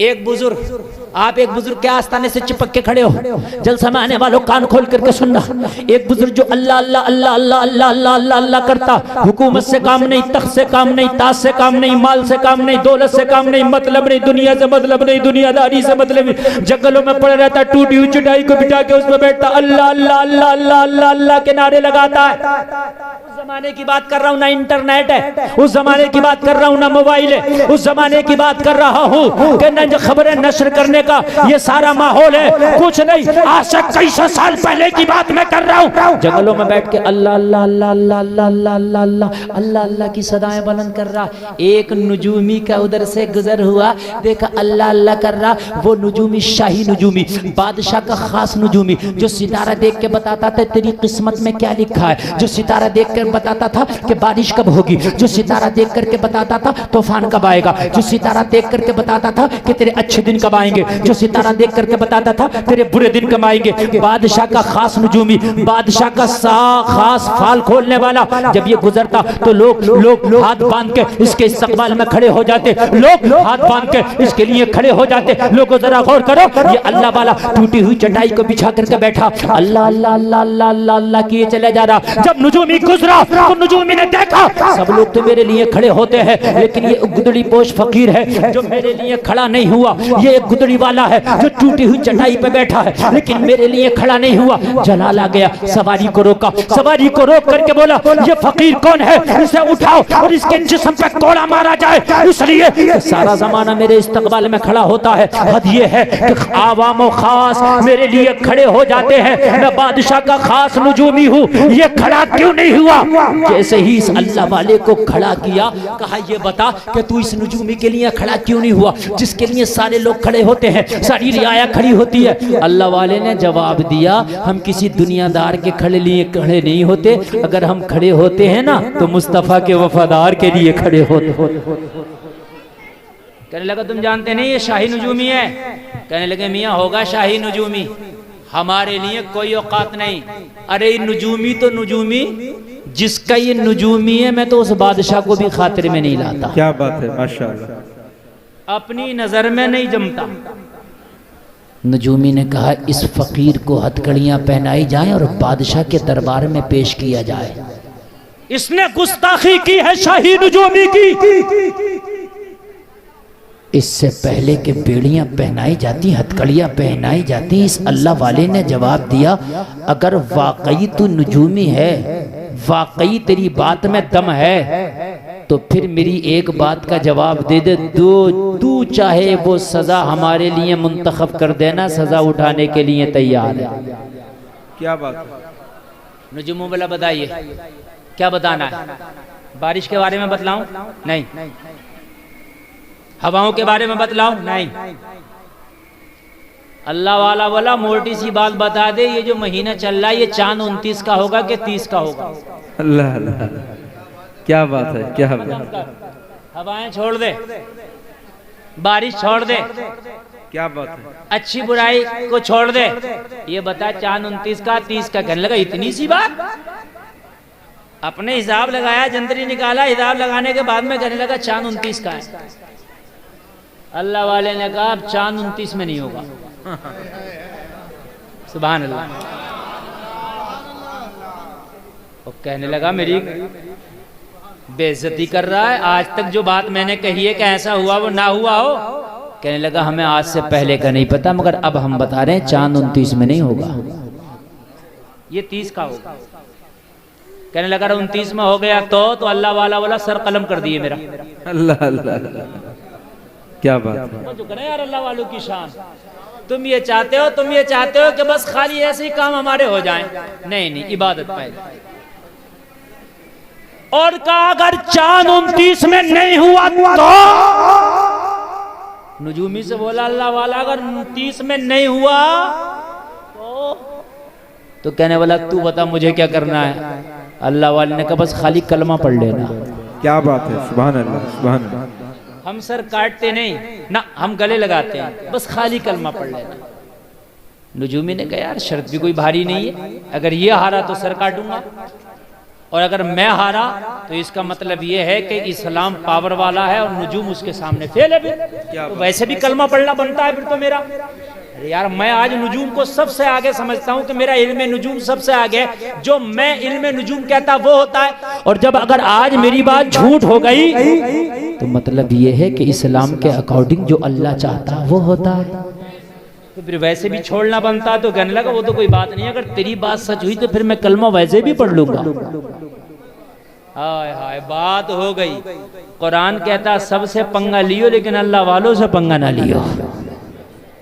एक बुजुर्ग, आप एक बुजुर्ग के आस्थाने से चिपक के खड़े हो, जलसा में आने वालों कान खोल करके सुनना। एक बुजुर्ग जो अल्लाह अल्लाह अल्लाह अल्लाह अल्लाह अल्लाह अल्लाह अल्लाह करता, हुकूमत से काम नहीं, तख्त से काम नहीं, ताज से काम नहीं, माल से काम नहीं, दौलत से काम नहीं, मतलब नहीं, दुनिया से मतलब नहीं, दुनियादारी से मतलब नहीं, जंगलों में पड़े रहता, टूटी हुई चटाई को बिठा के उसमें बैठता, अल्लाह अल्लाह अल्लाह अल्लाह अल्लाह अल्लाह के नारे लगाता है। उस जमाने की बात कर रहा हूँ, ना इंटरनेट है, उस जमाने की बात कर रहा हूँ, ना मोबाइल है, उस जमाने की बात कर रहा हूँ कि न खबरें नशर करने का ये सारा माहौल है, कुछ नहीं, आज से कई सौ साल पहले की बात मैं कर रहा हूँ। जंगलों में बैठ के अल्लाह अल्लाह अल्लाह अल्लाह अल्लाह अल्लाह अल्लाह अल्लाह अल्लाह अल्लाह की सदाएं बुलंद कर रहा। एक नुजूमी का उधर से गुजर हुआ, देखा अल्लाह अल्लाह कर रहा, वो नुजूमी शाही नुजूमी, बादशाह का खास नुजूमी, जो सितारा देख के बताता था तेरी किस्मत में क्या लिखा है, जो सितारा देख कर बताता था कि बारिश कब होगी, जो सितारा देख करके बताता था तूफान कब आएगा, जो सितारा देख करके बताता था कि तेरे अच्छे दिन कब आएंगे, जो सितारा देख करके बताता था तेरे बुरे दिन कब आएंगे। बादशाह का खास नुजूमी, बादशाह का खास फाल खोलने वाला, जब ये गुजरता तो लोग हाथ बांध के इसके इस्तकबाल में खड़े हो जाते, लोग हाथ बांध के इसके लिए खड़े हो जाते। लोगों जरा गौर करो, ये अल्लाह वाला टूटी हुई चटाई को बिछा करके बैठा, अल्लाह अल्लाह अल्लाह अल्लाह अल्लाह अल्लाह किए चले जा रहा। जब नुजूमी गुजरा तो नुजूमी ने देखा सब लोग तो मेरे लिए खड़े होते हैं, लेकिन ये गुदड़ी पोश फकीर है जो मेरे लिए खड़ा नहीं हुआ, ये एक गुदड़ी वाला है जो टूटी हुई चटाई पे बैठा है लेकिन मेरे लिए खड़ा नहीं हुआ। जलाल आ गया, सवारी को रोका, सवारी को रोक करके बोला ये फकीर कौन है, इसे उठाओ और इसके जिस्म पे कोड़ा मारा जाए, इसलिए सारा जमाना मेरे इस्तकबाल में खड़ा होता है। हद ये है कि आवाम और खास मेरे लिए खड़े हो जाते हैं, मैं बादशाह का खास नुजूमी हूँ, ये खड़ा क्यों नहीं हुआ। जैसे ही इस अल्लाह वाले को खड़ा किया, कहा ये बता कि तू इस नुजूमी के लिए खड़ा क्यों नहीं हुआ, जिसके लिए सारे लोग खड़े होते हैं, सारी रियाया खड़ी होती है। अल्लाह वाले ने जवाब दिया हम किसी दुनियादार के खड़े लिए खड़े नहीं होते, अगर हम खड़े होते हैं ना तो मुस्तफ़ा के वफादार के लिए खड़े होते। कहने लगा तुम जानते नहीं ये शाही नुजूमी है। कहने लगे मियाँ होगा शाही नुजूमी, हमारे लिए कोई औकात नहीं। अरे नुजूमी तो नुजूमी, जिसका ये नुजूमी है मैं तो उस बादशाह को भी खातिर में नहीं लाता। क्या बात है, माशाअल्लाह, अपनी नजर में नहीं जमता। नुजूमी ने कहा इस फकीर को हथकड़ियां पहनाई जाएं और बादशाह के दरबार में पेश किया जाए, इसने गुस्ताखी की है शाही नुजूमी की। इससे पहले कि बेड़ियां पहनाई जाती, हथकड़ियां पहनाई जाती, इस अल्लाह वाले ने जवाब दिया अगर वाकई तू नुजूमी है, वाकई तेरी बात में दम है, तो फिर मेरी एक बात का जवाब दे दे, तू चाहे वो सजा हमारे लिए मुंतखब कर देना, सजा उठाने के लिए तैयार है। क्या बात है। नुजूमों वाला बताइए क्या बताना है, बारिश के बारे में बतलाऊं? नहीं। हवाओं के बारे में बतलाऊं? नहीं। अल्लाह वाला बोला मोटी सी बात बता दे, ये जो महीना चल रहा है ये चांद 29 का होगा कि 30 का होगा? अल्लाह अल्लाह, क्या बात है, क्या बात है। हवाएं छोड़ दे, बारिश छोड़ दे, क्या बात है, अच्छी बुराई को छोड़ दे, ये बता चांद 29 का 30 का। कहने लगा इतनी सी बात, अपने हिसाब लगाया, जंतरी निकाला, हिसाब लगाने के बाद में कहने लगा चांद 29 का है। अल्लाह वाले ने कहा अब चांद 29 में नहीं होगा। सुभान अल्लाह। और कहने लगा मेरी बेइज्जती कर रहा है, आज तक जो बात मैंने कही है कि ऐसा हुआ वो ना हुआ हो। कहने लगा हमें आज से पहले का नहीं पता, मगर अब हम बता रहे हैं चांद 29 में नहीं होगा, ये 30 का होगा। कहने लगा 29 में हो गया तो अल्लाह वाला बोला सर कलम कर दिए मेरा। अल्लाह अल्लाह, क्या बात है। जो करे यार अल्लाह वालों की शान। तुम ये चाहते हो कि बस खाली ऐसे ही काम हमारे हो जाएं? नहीं, इबादत पहले। और कहा अगर चांद 29 में नहीं हुआ तो नुजूमी से बोला अल्लाह वाला अगर 29 में नहीं हुआ तो कहने वाला तू बता मुझे क्या करना है। अल्लाह वाले ने कहा बस खाली कलमा पढ़ लेना। क्या बात है, सुभान अल्लाह, सुभान अल्लाह। हम सर काटते नहीं ना, हम गले लगाते हैं, बस खाली कलमा पढ़ लेना। नुजूमी ने कहा यार शर्त भी कोई भारी नहीं है, अगर ये हारा तो सर काटूंगा। और अगर मैं हारा तो इसका मतलब ये है कि इस्लाम पावर वाला है और नजूम उसके सामने फेल है। फिर तो वैसे भी कलमा पढ़ना बनता है फिर तो मेरा। अरे यार मैं आज नजूम को सबसे आगे समझता हूँ कि मेरा इल्म नजूम सबसे आगे है। जो मैं इल्म नजूम कहता वो होता है। और जब अगर आज मेरी बात झूठ हो गई तो मतलब ये है कि इस्लाम के अकॉर्डिंग जो अल्लाह चाहता वो होता है। तो फिर वैसे भी छोड़ना बनता तो कहने लगा वो तो कोई बात नहीं, अगर तेरी बात सच हुई तो फिर मैं कलमा वैसे भी पढ़ लूंगा। हाय हाय बात हो गई। कुरान कहता सबसे पंगा लियो लेकिन अल्लाह वालों से पंगा ना लियो।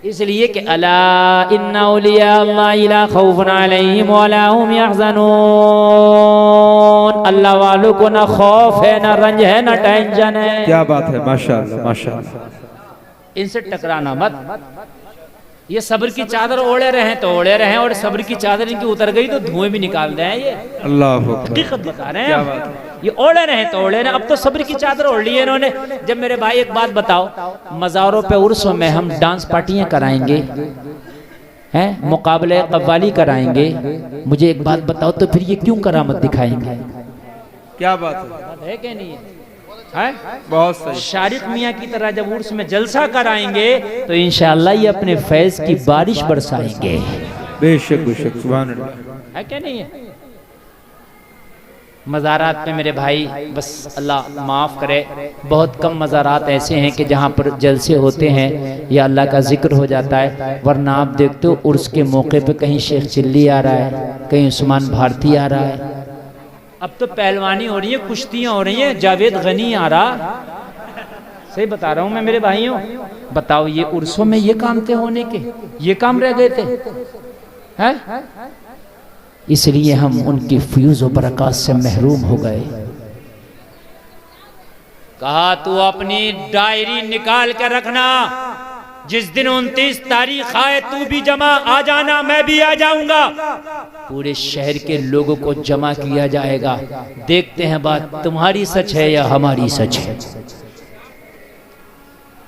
इसलिए कि अला इन्ना औलिया अल्लाह ला खौफुन अलैहिम वला हुम यहज़नून, अल्लाह वालों को ना खौफ है ना रंज है ना टेंशन है। क्या बात है, माशाअल्लाह माशाअल्लाह। इनसे टकराना मत। ये सब्र की चादर ओढ़े रहे तो ओढ़े रहे, और सब्र की चादर इनकी उतर गई तो धुएं भी निकाल रहे हैं। ये अल्लाह हकीकत बता रहे हैं। ये ओढ़े रहे तो ओढ़े रहे। अब तो सब्र की चादर ओढ़ ली है इन्होंने। जब मेरे भाई एक बात बताओ, मज़ारों पे उर्सों में हम डांस पार्टियां कराएंगे हैं, मुकाबले कव्वाली कराएंगे, मुझे एक बात बताओ तो फिर ये क्यों करामत दिखाएंगे? क्या बात है कि नहीं है? बहुत सही। शारिक मियाँ की तरह जब उर्स में जलसा कराएंगे तो इंशाअल्लाह ये अपने फैज की बारिश बरसाएंगे। बेशक बेशक, सुभान अल्लाह। है क्या नहीं है? मज़ारात पे मेरे भाई बस अल्लाह माफ़ करे, बहुत कम मज़ारात ऐसे हैं कि जहाँ पर जलसे होते हैं या अल्लाह का जिक्र हो जाता है। वरना आप देखते हो उर्स के मौके पे कहीं शेख चिल्ली आ रहा है, कहीं उस्मान भारती आ रहा है। अब तो पहलवानी हो रही है, कुश्तियाँ हो रही हैं, जावेद गनी आ रहा। सही बता रहा हूँ मैं मेरे भाइयों। बताओ ये उर्सों में ये काम थे होने के, ये काम रह गए थे हैं? इसलिए हम उनकी फ्यूज और बरकत से महरूम हो गए। कहा तू अपनी डायरी निकाल कर रखना, जिस दिन 29 तारीख आए तू भी जमा आ जाना, मैं भी आ जाऊंगा। पूरे शहर के लोगों को जमा किया जाएगा, देखते हैं बात तुम्हारी सच है या हमारी सच है।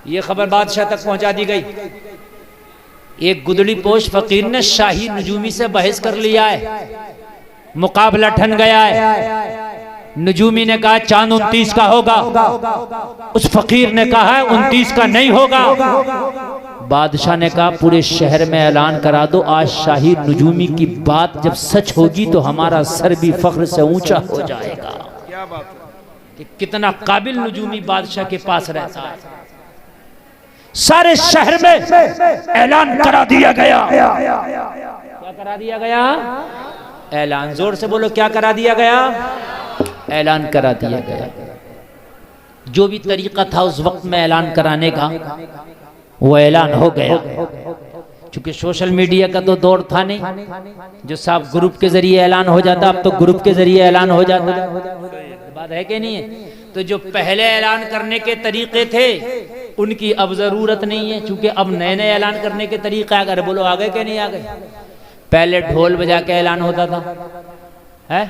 ये खबर बादशाह तक पहुंचा दी गई। एक गुदड़ी पोश फकीर ने शाही नजूमी से बहस कर लिया है, मुकाबला ठन गया है। नजूमी ने कहा चांद 29 का होगा, उस फकीर ने कहा 29 का नहीं होगा। बादशाह ने कहा पूरे शहर में ऐलान करा दो, आज शाही नजूमी की बात जब सच होगी तो हमारा सर भी फख्र से ऊंचा हो जाएगा। क्या बात है कि कितना काबिल नजूमी बादशाह के पास रहता है। सारे शहर में ऐलान करा दिया गया। क्या करा दिया गया? ऐलान। जोर से बोलो, क्या करा दिया गया? ऐलान करा दिया गया। जो भी तरीका था उस वक्त में ऐलान कराने का वो ऐलान हो गया। क्योंकि सोशल मीडिया का तो दौर था नहीं, जो साहब ग्रुप के जरिए ऐलान हो जाता, अब तो ग्रुप के जरिए ऐलान हो जाता। बात है कि नहीं है? तो जो पहले ऐलान करने के तरीके थे उनकी अब जरूरत नहीं है, क्योंकि अब नए नए ऐलान करने के तरीके आ गए। बोलो आ गए कि नहीं आ गए? पहले ढोल बजा के ऐलान होता था, है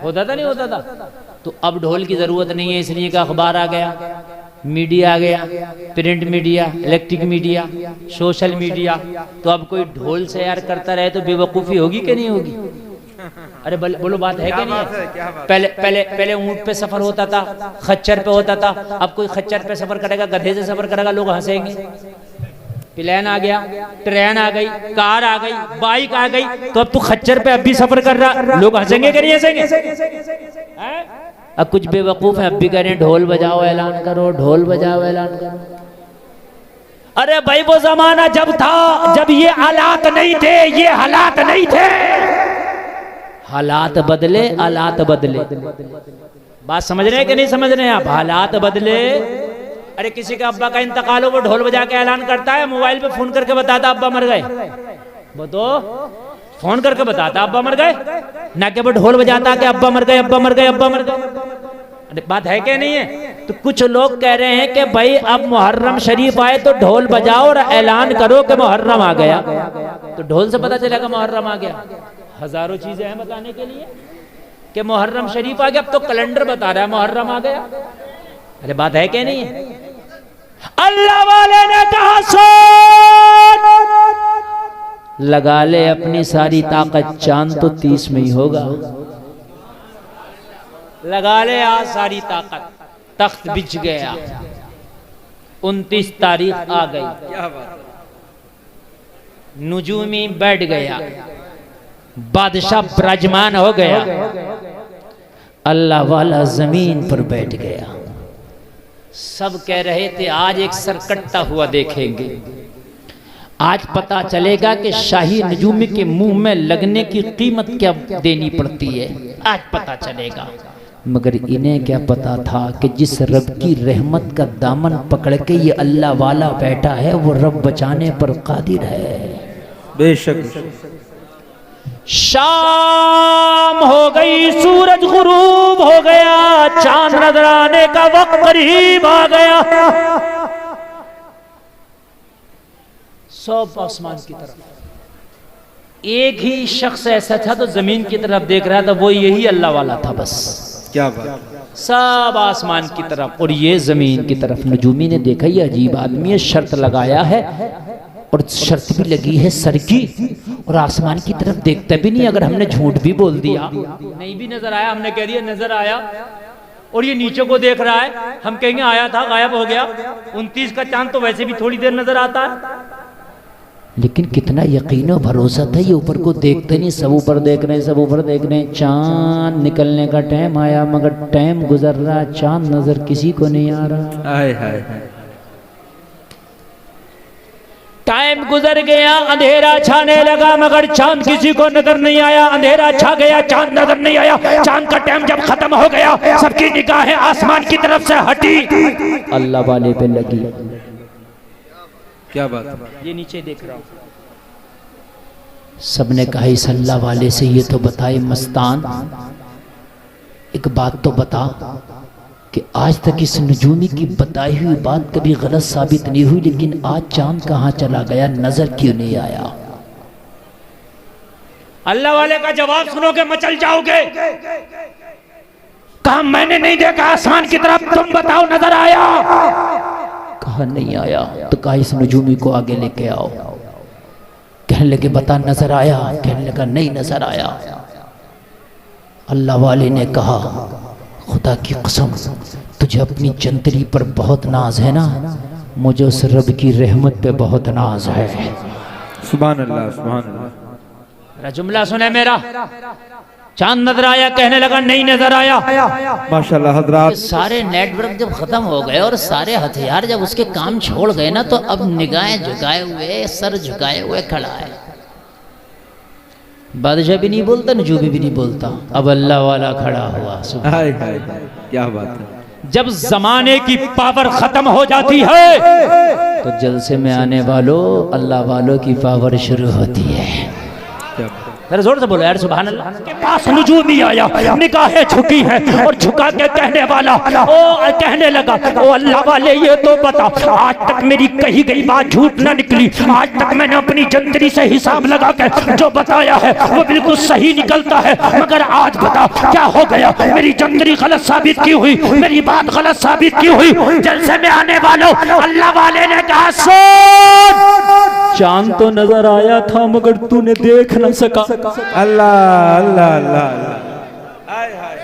होता था नहीं होता था? तो अब ढोल की जरूरत नहीं है, इसलिए का अखबार आ गया, मीडिया आ गया, print media, electric media, social media. तो अब कोई ढोल से यार करता रहे तो बेवकूफ़ी होगी कि नहीं होगी? अरे बोलो बात है कि नहीं है? पहले ऊंट पे सफर होता था, खच्चर पे होता था। अब कोई खच्चर पे सफर करेगा, गधे से सफर करेगा, लोग हंसेंगे। प्लेन आ गया, ट्रेन आ गई, कार आ गई, बाइक आ गई, तो अब तू खच्चर पे अब भी सफर कर रहा, लोग हंसेंगे कि नहीं हंसेंगे? अब कुछ बेवकूफ है अब भी कह रहे हैं ढोल बजाओ ऐलान करो, ढोल बजाओ ऐलान करो। अरे भाई वो जमाना जब था, जब ये हालात नहीं थे, ये हालात नहीं थे। हालात बदले, हालात बदले। बात समझ रहे हैं कि नहीं समझ रहे हैं आप? हालात बदले। अरे किसी का अब्बा का इंतकाल हो, वो ढोल बजा के ऐलान करता है, मोबाइल पे फोन करके बताता अब्बा मर गए। वो तो फोन करके बताता अब्बा मर गए, ना कि वो ढोल बजाता कि अब्बा मर गए, अब्बा मर गए, अब्बा मर गए। अरे बात है क्या नहीं है? तो कुछ लोग कह रहे हैं कि भाई अब मुहर्रम शरीफ आए तो ढोल बजाओ और ऐलान करो कि मुहर्रम आ गया। तो ढोल से पता चलेगा मुहर्रम आ गया? हजारों चीजें हैं बताने के लिए कि मुहर्रम शरीफ आ गया। अब तो कैलेंडर बता रहा है मुहर्रम आ गया। अरे बात है क्या नहीं है? अल्लाह वाले ने कहा सोच लगा ले अपनी सारी ताकत, चांद तो 30 में ही होगा। लगा ले आज सारी ताकत, तख्त बिछ गया। 29 तारीख आ गई, क्या बात है। नुजूमी बैठ गया, बादशाह विराजमान हो गया, अल्लाह वाला जमीन पर बैठ गया। सब कह रहे थे आज एक सरकट्टा हुआ देखेंगे, आज पता चलेगा कि शाही नजूमी के मुंह में लगने की कीमत क्या देनी पड़ती है, आज पता चलेगा। मगर इन्हें क्या पता था कि जिस रब की रहमत का दामन पकड़ के ये अल्लाह वाला बैठा है वो रब बचाने पर कादिर है। बेशक। शाम हो गई, सूरज गुरूब हो गया, चांद नजर आने का वक्त करीब आ गया। सब आसमान की तरफ, एक ही शख्स ऐसा था तो जमीन की तरफ देख रहा था, वो यही अल्लाह वाला था बस। क्या बात। सब आसमान की तरफ और ये जमीन की तरफ। नजूमी ने देखा ये अजीब आदमी है, शर्त लगाया है और शर्त भी लगी है सर की, और आसमान की तरफ देखता भी नहीं। अगर हमने झूठ भी बोल दिया, नहीं भी नजर आया, हमने कह दिया नजर आया, और ये नीचे को देख रहा है, हम कहेंगे आया था गायब हो गया। 29 का चांद तो वैसे भी थोड़ी देर नजर आता है। लेकिन कितना यकीन और भरोसा था, ये ऊपर को देखते नहीं, सब ऊपर देख रहे हैं, सब ऊपर देख रहे हैं। चांद निकलने का टाइम आया मगर टाइम गुजर रहा, चांद नजर किसी को नहीं आ रहा। हाय हाय हाय। टाइम गुजर गया, अंधेरा छाने लगा मगर चांद किसी को नजर नहीं आया। अंधेरा छा गया, चांद नजर नहीं आया। चांद का टाइम जब खत्म हो गया, सबकी निगाहें आसमान की तरफ से हटी, अल्लाह वाले पे लगी। क्या बात है। ये नीचे देख रहा हूं, सबने कहा इस अल्लाह वाले से ये तो बताए मस्तान, एक बात तो बता कि आज तक इस नजूमी की बताई हुई बात कभी गलत साबित नहीं हुई, लेकिन आज चांद कहां चला गया, नजर क्यों नहीं आया? अल्लाह वाले का जवाब सुनोगे मचल जाओगे। कहा मैंने नहीं देखा आसमान की तरफ, तुम बताओ नजर आया? कहा नहीं आया। तो कहा इस नजूमी को आगे लेके आओ। कहने लगे बता नजर आया? कहने लगा नहीं नजर आया। अल्लाह वाले ने कहा खुदा की कसम तुझे अपनी जंतरी पर बहुत नाज है ना, मुझे उस रब की रहमत पे बहुत नाज है। सुभान अल्लाह सुभान अल्लाह। मेरा जुमला सुने मेरा। चांद नजर आया? कहने लगा नहीं नजर आया। माशाल्लाह हजरात। सारे नेटवर्क जब खत्म हो गए और सारे हथियार जब उसके काम छोड़ गए ना, तो अब निगाहें झुकाए हुए, सर झुकाए हुए खड़ा है। बादशाह भी नहीं बोलता, नजूमी भी नहीं बोलता, अब अल्लाह वाला खड़ा हुआ। हाय हाय क्या बात है। जब जमाने की पावर खत्म हो जाती है तो जलसे में आने वालों अल्लाह वालों की पावर शुरू होती है। क्या जरा जोर से बोलो यार सुभान अल्लाह। के पास नजूमी आया, निगाहें झुकी हैं और झुका के कहने वाला ओ कहने लगा ओ अल्लाह वाले ये तो बता, आज तक मेरी कही गई बात झूठ न निकली, आज तक मैंने अपनी जंतरी से हिसाब लगा के जो बताया है वो बिल्कुल सही निकलता है, मगर आज बता क्या हो गया, मेरी जंतरी गलत साबित की हुई, मेरी बात गलत साबित की हुई। जलसे में आने वालों अल्लाह वाले ने कहा सुन, चांद तो नजर आया था मगर तूने देख न सका। अल्लाह अल्लाह अल्लाह। हाय हाय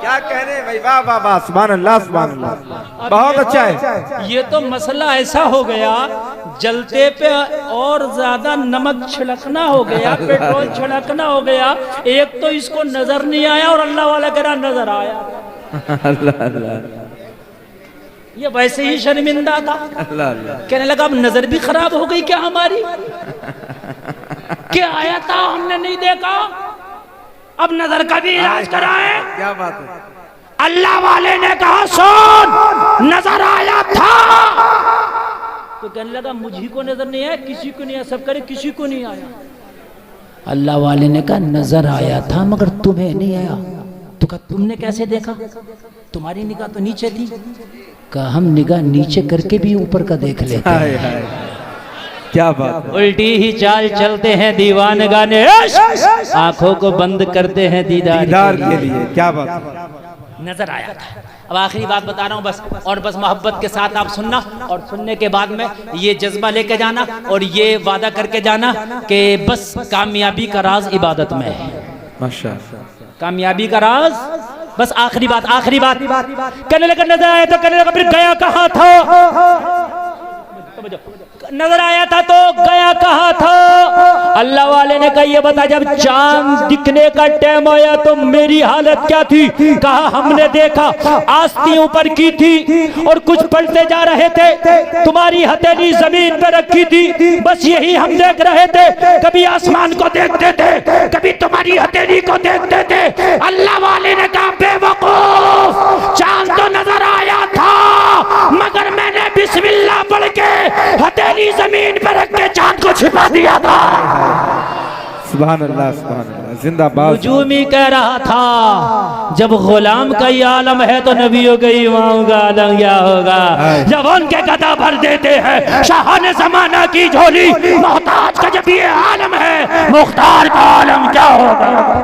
क्या कह रहे भाई, वाह वाह वाह सुभान अल्लाह सुभान अल्लाह, बहुत अच्छा है। ये तो मसला ऐसा हो गया, जलते पे और ज्यादा नमक छिड़कना हो गया, पेट्रोल छिड़कना हो गया। एक तो इसको नजर नहीं आया और अल्लाह वाला कह रहा नजर आया। अल्लाह अल्लाह। ये वैसे ही शर्मिंदा था। अल्लाह अल्लाह। कहने लगा अब नजर भी खराब हो गई क्या हमारी? क्या आया था हमने नहीं देखा, अब नजर का भी इलाज कराएं। क्या बात है। अल्लाह वाले ने कहा सुन, नजर आया था। तो कहने लगा मुझी को नजर नहीं आया, किसी को नहीं आया, सब करे किसी को नहीं आया। अल्लाह वाले ने कहा नजर आया था मगर तुम्हें नहीं आया। तो कहा तुमने कैसे देखा, तुम्हारी निगाह तो नीचे थी। कहा हम निगाह नीचे करके भी ऊपर का देख लेते हैं। हाय हाय क्या बात है। उल्टी ही चाल चलते हैं दीवान गाने, आंखों को बंद करते हैं दीदार के लिए। क्या बात है। नजर आया था। अब आखिरी बात बता रहा हूँ बस, और बस मोहब्बत के साथ आप सुनना, और सुनने के बाद में ये जज्बा लेके जाना और ये वादा करके जाना कि बस कामयाबी का राज इबादत में है। माशाअल्लाह। कामयाबी का राज बस आखिरी बात कहने लगा नजर आया तो कहने लगा फिर गया कहाँ था, नजर आया था तो गया कहाँ था। अल्लाह वाले ने कहा ये बता जब चांद दिखने का टाइम आया तो मेरी हालत क्या थी। कहा हमने देखा आस्ती ऊपर की थी और कुछ पढ़ते जा रहे थे, तुम्हारी हथेली जमीन पर रखी थी, बस यही हम देख रहे थे। कभी आसमान को देखते थे, कभी तुम्हारी हथेली को देखते थे। अल्लाह वाले ने कहा बेवकूफ, चांद तो नजर आया था मगर मैंने बिस्मिल्लाह पढ़ के हथेली जमीन पर रख के चांद को छिपा दिया था। सुभान अल्लाह जिंदाबाद। हुजूमी कह रहा था जब गुलाम का ये आलम है तो नबियों के इमाम का आलम क्या होगा। जब उनके गदा भर देते हैं शाहाने ज़माना की झोली, मोहताज का जब ये आलम है मुख्तार का आलम क्या होगा।